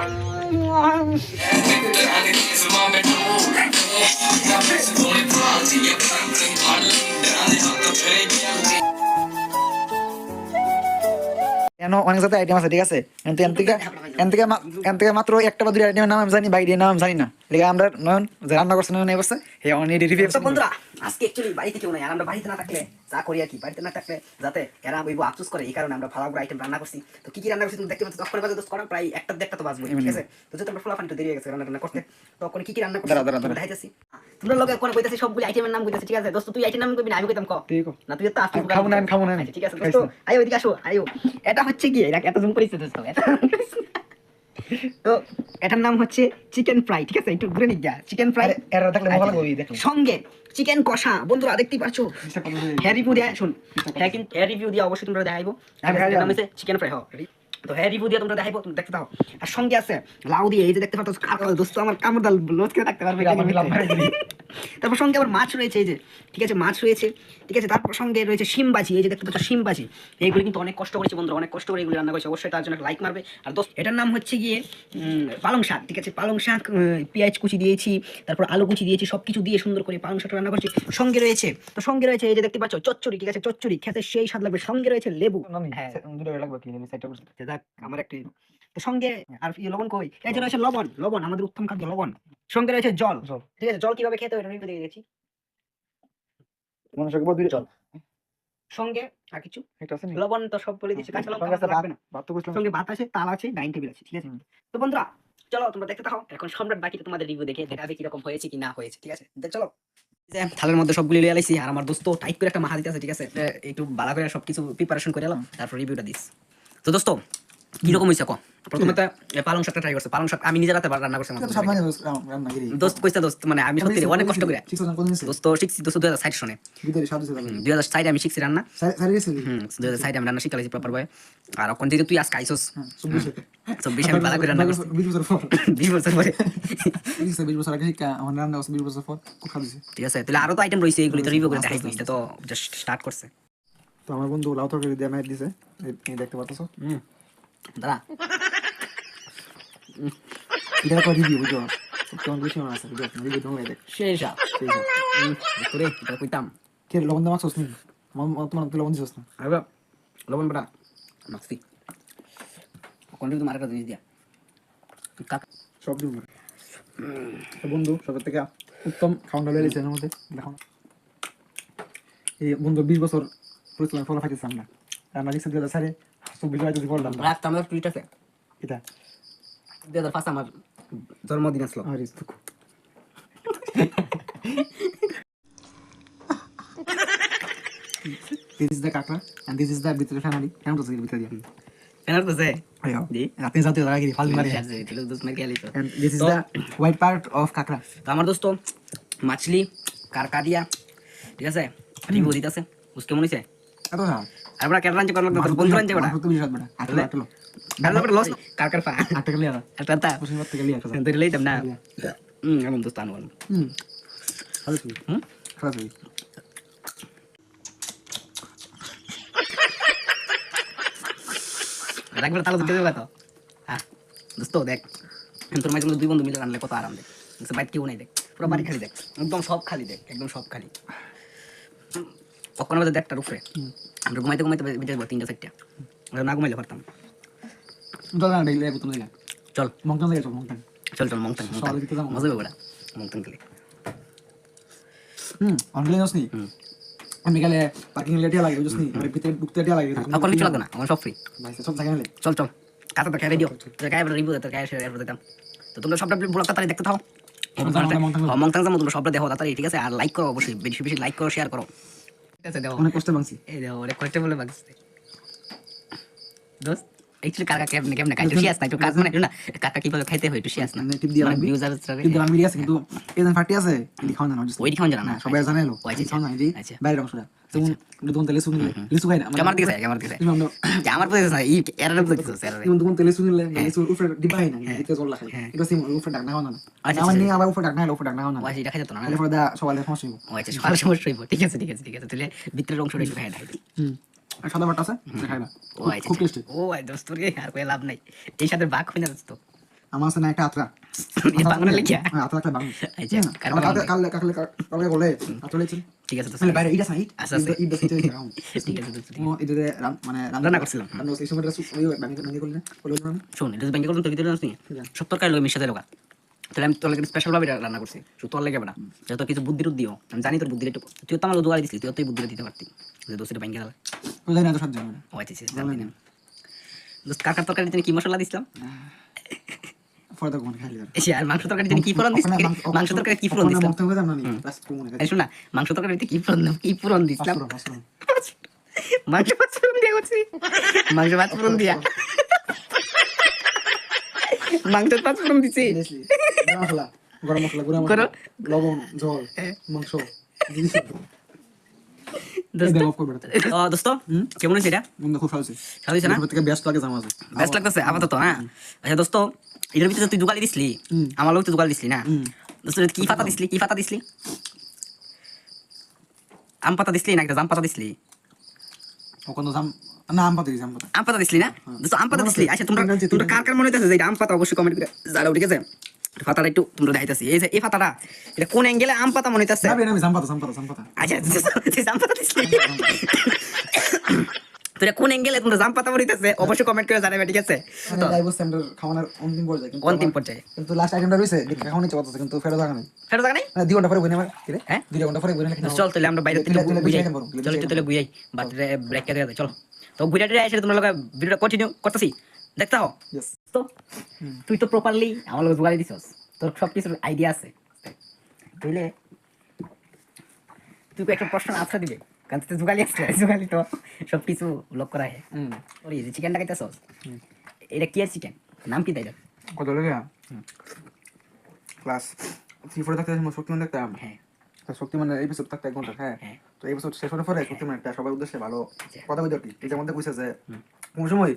কেন অনেক জাতের আইটেম আছে, ঠিক আছে? এন থেকে মাত্র একটা বা দুই আইটেমের নাম আমি জানি, বাইরের নাম জানি না। ঠিক আমরা নয়ন যে রান্না করছে নয়ন এবছর হে অনেক রিভিউ। বন্ধুরা আজকে অ্যাকচুয়ালি বাড়িতে কেউ নাই, আর আমরা বাড়িতে না থাকলে যা করি আর কি, বাড়িতে না থাকলে যাতে এরা বইবো আফসোস করে, এই কারণে আমরা ভালো আইটেম রান্না করছি। তো কি কি রান্না করছি তুমি দেখতে পাচ্ছ, 10 বাজে 10 করা প্রায় একটা দেড়টা তো বাজবে, ঠিক আছে? তো যেহেতু আমরা ফুলাফান একটু দেরি হয়ে গেছে রান্না করতে, তখন কি কি রান্না করছি দেখাইতেছি। তোমরা লোকে কোন কইতাছি সবগুলো আইটেমের নাম কইতাছি, ঠিক আছে? দোস্ত তুই আইটেম নাম কইবি না, আমি কইতাম ক না, তুই তো আসছিস খাবো না আচ্ছা, ঠিক আছে দোস্ত, আইও এদিকে আসো, আইও। এটা হচ্ছে কি এটা জুম করিস দোস্ত, এটা তো এটার নাম হচ্ছে চিকেন ফ্রাই, ঠিক আছে? একটু ঘুরে নিক গা, চিকেন ফ্রাই এরা থাকলে ভালো লাগবে দেখো, সঙ্গে চিকেন কষা। বন্ধুরা দেখতেই পারছো, হ্যাঁ রিভিউ দেয়া শুন, হ্যাঁ কিন্তু হ্যাঁ রিভিউ দিয়া অবশ্যই তোমরা দেখাইবো। নাম হচ্ছে চিকেন ফ্রাই, তো হ্যাঁ রিভিউ দিয়া তোমরা দেখাইবো, তুমি দেখতে দাও। আর সঙ্গে আছে লাউ দিয়ে, এই যে দেখতে পাচ্ছ দোস্ত আমার কামড় দাল লোচ করে থাকতে পারবে। তারপর সঙ্গে আবার মাছ রয়েছে, এই যে ঠিক আছে মাছ রয়েছে, ঠিক আছে? তারপর সঙ্গে রয়েছে শিম বাজি, এই যে দেখতে পাচ্ছ শিম বাজি। এইগুলি কিন্তু অনেক কষ্ট করেছি বন্ধুরা, অনেক কষ্ট করে এগুলি রান্না করেছি, অবশ্যই তার জন্য লাইক মারবে। আর দোস্ত এটার নাম হচ্ছে গিয়ে পালং শাক, ঠিক আছে? পালং শাক, পেঁয়াজ কুচি দিয়েছি, তারপর আলু কুচি দিয়েছি, সবকিছু দিয়ে সুন্দর করে পালং শাকটা রান্না করছি। সঙ্গে রয়েছে এই যে দেখতে পাচ্ছ চচ্চড়ি, ঠিক আছে? চচ্চড়ি খেতে সেই স্বাদ লাগবে। সঙ্গে রয়েছে লেবু, হ্যাঁ লাগবে কি দেখ আমার একটা। তো সঙ্গে আর লবণ কই, এই যে রয়েছে লবণ আমাদের উত্তম খাদ্য লবণ। সঙ্গে রয়েছে জল, ঠিক আছে? জল কিভাবে খেতে হয় এটা দিয়ে দিয়েছি, জল সঙ্গে আর কিছু লবণ তো সব বলে দিচ্ছি, কাঁচা লঙ্কা লাগবে না। সঙ্গে ভাত আছে, তাল আছে, ডাইনিং টেবিল আছে, ঠিক আছে? তো বন্ধুরা চলো তোমরা দেখতে থাকো, এখন সম্রাট বাকিটা তোমাদের রিভিউ দেখে দেখাবে কিরকম হয়েছে কি না হয়েছে, ঠিক আছে? চলো। থালের মধ্যে সবগুলি লিয়ে আলাইছি, আর আমার দোস্ত টাইট করে একটা মাহা দিতে আছে, ঠিক আছে? একটু ভালো করে সবকিছু প্রিপারেশন করে এলাম, তারপর রিভিউটা দিস। তো দোস্ত কিরকম হয়েছে ক? প্রথমে তো পালং শাকটা ট্রাই করছে, পালং শাক আমি নিজে রাতে রান্না করছি। দোস্ত কইছে দোস্ত, মানে আমি সত্যি অনেক কষ্ট করে দোস্ত শিখছি। দোস্ত 2060 সনে 2060 আমি শিখছি রান্না, 2060 আমি রান্না শিখাইছি প্রপার ভাবে। আর এখন থেকে তুই আজকে আইসোস 24 আমি ভালো করে রান্না করছি 20 বছর পরে, 20 বছর আগে শিখা আমার রান্না 20 বছর পর খুব খারাপ দিছে, ঠিক আছে? তাহলে আরো তো আইটেম রয়েছে, এইগুলি তো রিভিউ করে দেখাইবো, এটা তো জাস্ট স্টার্ট করছে। তো আমার বন্ধু লাউ তরকারি দিয়ে ম্যাচ দিছে, এই দেখতে পাচ্ছো দাঁড়া এটা তো রিভিউ বুঝো কেমন বেশি মনে আছে, রিভিউ তোমরা দেখ শেষা তোরে এটা কইতাম কে লবণ দাও মাছস নি তোমার তো লবণ দিছস না, আরে লবণ বড়া মাছি কোনটা তোমার একটা জিনিস দিয়া কাক সব দিন তো বন্ধু সবার থেকে উত্তম খাওয়ান ডাল এর মধ্যে দেখো এই বন্ধু 20 বছর পরিশ্রম ফল খাইতেছি আমরা রান্না লিখছে 2004 সব বিজয় যদি বললাম রাত আমার টুইট আছে এটা 2005 আমার জন্মদিন আসলো। আরে this is the kakra and this is the ভিতরে ফ্যামিলি কেমন তো ভিতরে দিয়া এনার তো যায় আইও জি রাতে যাতে লাগি ফালতু মারি দিলো দোস্ত মার গেলি তো and this is the white part of kakra তো আমার দোস্ত মাছলি কারকাদিয়া, ঠিক আছে? রিভিউ দিতেছে বুঝ কেমন হইছে এত না আর বড় কেন রাঞ্জি করলাম তোর বন্ধু রাঞ্জি বড় তো বিশাল বড় আটলো ভালো করে লস কারকার পা আটটা লিয়া আটা তা পুষিন করতে গেলি একটা সেন্টার লইতাম না আমি দোস্ত আনবো খালি খালি একবার তাহলে দিতে দেবে তো। হ্যাঁ দোস্ত দেখ তোর মাঝে দুই বন্ধু মিলে রানলে কত আরাম দেখ, বাইক কেউ নাই দেখ, পুরো বাড়ি খালি দেখ, একদম সব খালি দেখ, একদম সব খালি। কখন বাজে দেখটার উপরে আমরা ঘুমাইতে বেঁচে যাবো 3টা 4টা, না ঘুমাইলে পারতাম। চল না ডেইলি এবো তুমি চল মংটাং লাগে চল মংটাং চল মংটাং মজা হবে বড়া মংটাং গেলে অনলাইন আসনি আমি গেলে পার্কিং লেটিয়া লাগে বুঝছনি আমি ভিতরে ঢুকতে লেটিয়া লাগে এখন কিছু লাগবে না, আমার সব ফ্রি ভাই সব জায়গা নিলে চল কাটা তো রেডিও তোর গায়ে রিভিউ তোর গায়ে শেয়ার করে দিতাম। তো তোমরা সবটা ব্লগ তাড়াতাড়ি দেখতে থাও, মংটাং যাবো তোমরা সবটা দেখো তাড়াতাড়ি, ঠিক আছে? আর লাইক করো অবশ্যই, বেশি বেশি লাইক করো, শেয়ার করো, ঠিক আছে? দেখো অনেক কষ্ট বাংছি এই দেখো অনেক কষ্ট বলে বাগছে দোস্ত। একটু কাকা কেমনে খাইতে শিয়াস না, একটু কাজ মানে একটু না কাকা কিভাবে খাইতে হয় একটু শিয়াস না, টিপ দিয়া ভিউজ আর টিপ দিয়া মিডিয়া আছে কিন্তু এজন ফাটি আছে এটি খাওয়া না ওই খাওয়া জানা না সবাই জানে লো খাওয়া না জি বাইরে অংশটা তুমি দুন তেলে শুনলে লিসু খাই না আমার দিকে আমার পথে না এই এরার পথে কিছু স্যার তুমি দুন তেলে শুনলে লিসু উপরে ডিবাই না দিতে জল লাগে এটা সিম উপরে ডাক না হয় না আমার নিয়ে আবার উপরে ডাক না হয় না ওই এটা খাইতো না তারপর দা সবাই সমস্যা হইব ও আচ্ছা সবার সমস্যা হইব, ঠিক আছে তাহলে ভিতরের অংশটা একটু খাই দেয়। আর সাদা বাটা আছে খাই না ও আচ্ছা খুব টেস্টি। ও আই দোস্ত রে আর কই লাভ নাই এই সাথে ভাগ হই না দোস্ত, আমার আছে না একটা আত্রা বাংলা লিখিয়া আত্রা একটা বাংলা আচ্ছা কার আমার কালকে কালকে কালকে বলে আত্রা লেছেন ঠিক আছে দোস্ত মানে বাইরে এটা সাইড আচ্ছা, আচ্ছা। ঈদ দোস্ত এটা রাউন্ড ঠিক আছে দোস্ত ও এটাতে মানে রান্না করছিলাম। রান্না এই সময়টা ওই বানিয়ে করলে না বলে না শোন এটা ব্যাংকে করলাম তোর ভিতরে জানিস নি সব তরকারি লোক মিশাতে লোকা তাহলে আমি তোর লাগে স্পেশাল ভাবে রান্না করছি শুধু তোর লাগে বেটা যত কিছু বুদ্ধি দিও আমি জানি তোর বুদ্ধি একটু তুই তো আমার দোয়ারে দিছিলি তুই বুদ্ধি দিতে পারতি যে দোস্ত ব্যাংকে গেল ওই জানি না তো সাহায্য করে ও আচ্ছা জানি না দোস্ত কার তরকারি তুমি কি মশলা দিছিলাম ফরদা কোন খাইলি এসে আর মাংস তরকারি তুমি কি ফোড়ন দিছিস মাংস তরকারি কি ফোড়ন দিছিলাম মত জানা নি বাস কোন এই শোন না মাংস তরকারি কি ফোড়ন দিছিলাম মাংস পাঁচ ফোড়ন দিয়া করছি মাংস পাঁচ ফোড়ন দিয়া মাংস পাঁচ ফোড়ন দিছি মশলা গরম মশলা গুঁড়া মশলা লবণ জল মাংস দোস্ত কেমন হয়েছে এটা বন্ধু খুব ভালো ভালো হয়েছে না থেকে ব্যস্ত লাগে জামা আছে বেস্ট লাগতেছে আপাতত হ্যাঁ আচ্ছা দোস্ত এটার ভিতরে তুই জোগালি দিসলি আমার লোক তুই জোগালি দিসলি না দোস্ত কি পাতা দিসলি আম পাতা দিসলি না একটা জাম পাতা দিসলি ওখানে জাম না আম পাতা দিছি আম পাতা দিসলি না দোস্ত আম পাতা দিসলি আচ্ছা তোমরা কার কার মনে হইতাছে যে এটা আম পাতা অবশ্যই কমেন্ট করে জানাও ঠিক আছে পাতাটা একটু তোমরা দেখাইতাছি এই যে এই পাতাটা এটা কোন অ্যাঙ্গেলে আম পাতা মনে হইতাছে আমি জাম পাতা আচ্ছা তুই জাম পাতা দিসলি তো এটা কোন অ্যাঙ্গেলে তোমরা জাম পাতা মনে হইতাছে অবশ্যই কমেন্ট করে জানাবে ঠিক আছে তো লাইভ স্ট্যান্ডার্ড খাওয়ানোর অন্তিম পর্যায়ে অন্তিম পর্যায়ে কিন্তু লাস্ট আইটেমটা রইছে খাওয়ানো ইচ্ছে করতেছে কিন্তু ফেরত জানা নাই ফেরত জানা নাই 2 ঘন্টা পরে বইনে আমার কি রে হ্যাঁ 2 ঘন্টা পরে বইনে চল তাহলে আমরা বাইরে থেকে বুঝাই চল তাহলে বুঝাই বাতরে ব্রেক করে দে চল তো বুঝাতে এসে তোমরা লোক ভিডিওটা কন্টিনিউ করতেছি দেখতে হও ইয়েস তো তুই তো প্রপারলি আমার লোক জোগাড়ি দিছস তোর সব কিছুর আইডিয়া আছে তাইলে তুই একটা প্রশ্ন আনসার দিবে কারণ তুই জোগালি তো সব কিছু লক করা হয় ওই যে চিকেনটা খাইতেছস এটা কি আর চিকেন নাম কি তাই কত লাগে ক্লাস 3 থাকতে শক্তিমান দেখতাম হ্যাঁ তো শক্তিমান এপিসোড থাকতে 1 ঘন্টা হ্যাঁ তো এপিসোড শেষ হওয়ার পরে শক্তিমান একটা সবার উদ্দেশ্যে ভালো কথা বলতে কি এটার মধ্যে কইছে যে কোন সময়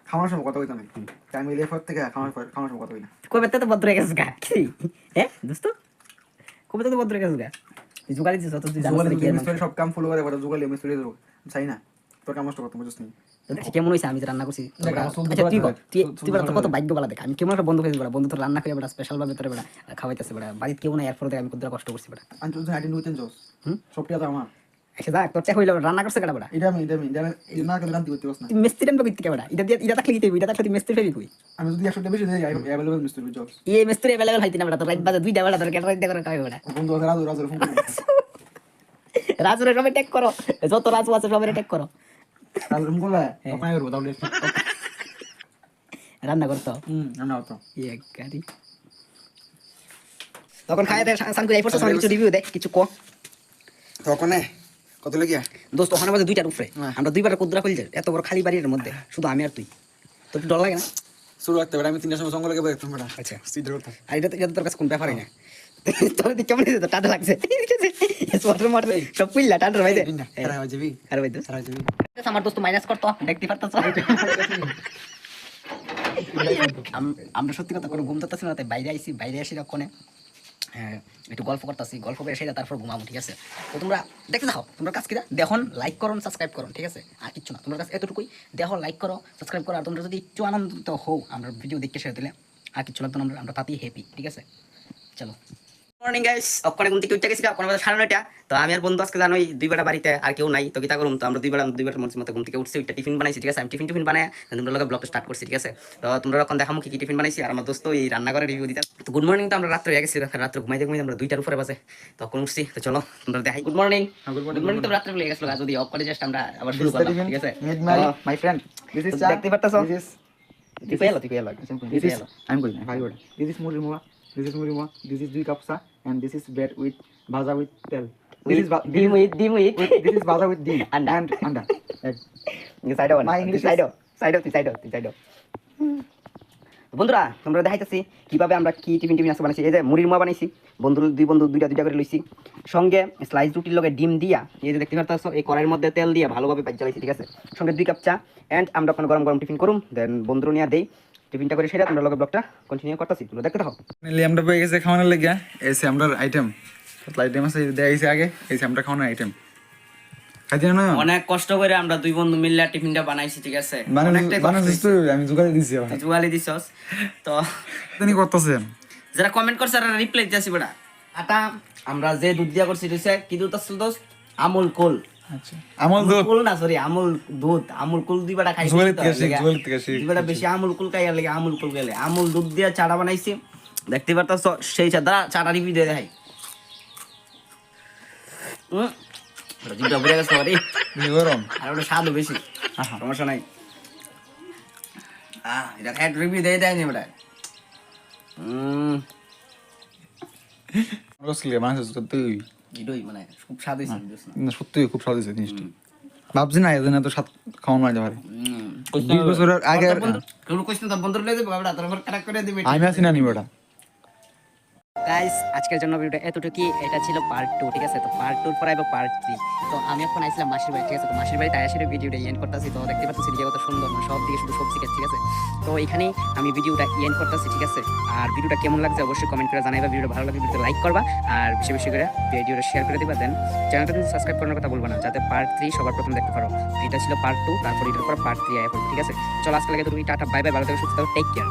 খাওয়ানোর সময় কথা কইতাম টাইম এর পর থেকে খাওয়ানোর সময় কথা কই না কবে তো বদ্র হয়ে গেছে গা কি হ্যাঁ দোস্ত কবে তো বদ্র হয়ে গেছে গা তুই জোগাড়ি দিছস তো তুই জানিস কি মিস্টার সব কাম ফলো করে বড় জুগালি মিস্টার দেব চাই না তোর কাম নষ্ট করতে বুঝছিস নি কেমন হইছে আমি যে রান্না করছি আচ্ছা তুই বড় তো কত ভাগ্য বলা দেখ আমি কেমন একটা বন্ধু পেয়েছি বড় বন্ধু তো রান্না করে বড় স্পেশাল ভাবে তোরে বড় খাওয়াইতেছে বড় বাড়িতে কেউ না এরপর আমি কতটা কষ্ট করছি বড় আমি তো আইডি নইতেন জস সবটা তো আমার আচ্ছা দেখ তোর চেক হইলো রান্না করছে কেডা বড় এটা আমি না করে রান্তি করতে পারছ না তুই মিস্ত্রি টাইম কইতে কেডা এটা থাকলে কি এটা থাকলে তুই মিস্ত্রি ফেবি কই আমি যদি 100 টা বেশি দেই अवेलेबल মিস্টার জস এই মিস্ত্রি अवेलेबल হইতি না বড় তোর রাত বাজে 2টা বড় তোর কেডা রাত করে কাই বড় বন্ধু রাজু ফোন করে রাজুরে সবাই ট্যাগ করো যত রাজু আছে সবাই ট্যাগ করো রাজু ফোন করলে পায় করব তাহলে রান্না করতো রান্না হতো এক গাড়ি তখন খাইতে সানকু এই ফটো কিছু রিভিউ দে কিছু কো তখন কত লাগিয়া দোস্ত ওখানে বাজে 2টার উপরে আমরা দুইবার কুদরা খুলছে এত বড় খালি বাড়ির মধ্যে শুধু আমি আর তুই তোর ডর লাগে না শুরু রাখতে পারে আমি 3টার সময় সঙ্গ লাগে একদম বড় আচ্ছা সিদ্ধ করতে আর এটা তোর কাছে কোন ব্যাপারই না তোর দিকে কেমন হয়েছে টাটা লাগছে সোয়াটার মার সব পিল্লা টাটার ভাই দে আরে যাবি আরে ভাই দোস্ত আমার দোস্ত মাইনাস করতো দেখতে পারতাছ আমরা সত্যি কথা কোনো ঘুমতে না তাই বাইরে আসি ওখানে হ্যাঁ একটু গল্প করতেছি গল্প করে সেটা তারপর ঘুমাবো ঠিক আছে তো তোমরা দেখতে থাকো তোমরা কাজ কিনা দেখুন লাইক করো সাবস্ক্রাইব করো ঠিক আছে আর কিচ্ছু না তোমার কাছে এতটুকুই দেখো লাইক করো সাবস্ক্রাইব করো আর তোমরা যদি একটু আনন্দিত হও আমরা ভিডিও দেখতে সেরে দিলে আর কিচ্ছু লাগতো না আমরা তাতেই হ্যাপি ঠিক আছে চলো মর্নিং গাইস ওখানে ঘুম থেকে উঠে গেছি ওখানে 9:30 তো আমি আর বন্ধু আজকে জানোই 2 বেলা বাড়িতে আর কেউ নাই তো কিতা করুম তো আমরা 2 বেলা মতো ঘুম থেকে উঠছি ওইটা টিফিন বানাইছি ঠিক আছে আমি টিফিন বানায় তোমরা লগে ব্লগটা স্টার্ট করছি ঠিক আছে তো তোমরা এখন দেখামু কি টিফিন বানাইছি আর আমার দোস্ত এই রান্না করে রিভিউ দিতাম তো গুড মর্নিং তো আমরা রাত্রে হয়ে গেছি রাত্রে ঘুমাইতে আমরা 2টার উপরে বাজে তখন উঠছি তো চলো তোমরা দেখাই গুড মর্নিং তো রাত্রে হয়ে গেছিল যদি অফ করে জাস্ট আমরা আবার শুরু করলাম ঠিক আছে মাই ফ্রেন্ড দিস ইজ দেখতে পারতাছো তুই পেলো I'm going. This is Murimua. This is Dui Kapsa, and this is bread with bhaja with tel. This is ডিম with this is bhaja with dim and anda. সাইডও My English সাইডও বন্ধুরা তোমরা দেখাইতেছি কিভাবে আমরা কি টিফিন আজকে বানাইছি এই যে মুড়ির মোয়া বানাইছি দুই বন্ধু দুইটা করে লইছি সঙ্গে স্লাইস রুটির লগে ডিম দিয়া এই যে দেখতে পারতাছো এই কড়াইয়ের মধ্যে তেল দিয়া ভালোভাবে ভাজা লাইছি ঠিক আছে সঙ্গে 2 কাপ চা এন্ড আমরা এখন গরম টিফিন করুম দেন বন্ধুরা নিয়ে দেই টিফিনটা করে সেটা তোমরা লগে ব্লগটা কন্টিনিউ করতেছি তোমরা দেখতে থাকো ফাইনালি আমরা পেয়ে গেছে খাওয়ানোর লাগিয়া এসে আমরা আইটেম আছে দেখাইছে আগে এসে আমরা খাওয়ানোর আইটেম খাইতে না অনেক কষ্ট করে আমরা দুই বন্ধু মিলে টিফিনটা বানাইছি, ঠিক আছে? মানে অনেকটাই কষ্ট বানাইছিস হয়েছে। তুই, আমি জোগাড় দিছি তুই জুয়ালি দিছস তো তিনি করতেছেন যারা কমেন্ট করছে তারা রিপ্লাই দিতেছি বেটা। আটা আমরা যে দুধ দিয়া করছি রইছে কি দুধ আসল দোস্ত? আমুল কুল। আচ্ছা আমল দুধ কুল না, সরি, আমুল দুধ। আমুল কুল দুই বেটা খাইছি জোগাড় থেকে শিখ, জোগাড় থেকে শিখ। দুই বেটা বেশি আমুল কুল খাইয়ার লাগে আমুল কুল গেলে আমুল দুধ দিয়া চাটা বানাইছি, দেখতে পারতাছ। সেই চাটা চাটা রিভিউ দিয়ে দেখাই। জিভটা ভরে গেছে সরি, বেশি গরম আর ওটা স্বাদও বেশি, আহা সমস্যা নাই। এটা খাই রিভিউ দিয়ে দেয়নি বেটা। রসলে মানুষ তুই এটাই মানে খুব স্বাদ হয়েছে বুঝছ না? না সত্যি খুব স্বাদ হয়েছে জিনিসটা, ভাবছি না এদিন এত স্বাদ খাওয়ানো মাঝে পারে। হুম। 20 বছরের আগে তোর বন্ধু কোনো কইছ না, তোর বন্ধুর লয়ে যাবো বেটা, তোর আবার কারেক্ট করে দিবি। আমি আছি না নিবটা। গাইস আজকের জন্য ভিডিওটা এতটুকুই। এটা ছিল পার্ট 2, ঠিক আছে? তো পার্ট 2 পর আইবো পার্ট 3। তো আমি এখন আইছিলাম মাসির বাড়ি, ঠিক আছে? তো মাসির বাড়িতে আইসা ভিডিওটা এন্ড করতেছি। তো দেখতে পাচ্ছি যে কত সুন্দর, মানে সব দিকে শুধু সবজি গাছ, ঠিক আছে? তো এখানেই আমি ভিডিওটা এন্ড করতেছি, ঠিক আছে? আর ভিডিওটা কেমন লাগছে অবশ্যই কমেন্ট করে জানাইবা। ভিডিওটা ভালো লাগলে ভিডিওটা লাইক করবা আর বেশি বেশি করে ভিডিওটা শেয়ার করে দিবা। দেন চ্যানেলটা কিন্তু সাবস্ক্রাইব করার কথা বলবা না, যাতে পার্ট 3 সবার প্রথম দেখতে পারো। এটা ছিল পার্ট 2, তারপর এটার পর পার্ট 3 আইবো, ঠিক আছে? চলো আজকে লাগে তুমি টাটা, বাই বাই, ভালো থেকো, সুস্থ থাকো, টেক কেয়ার।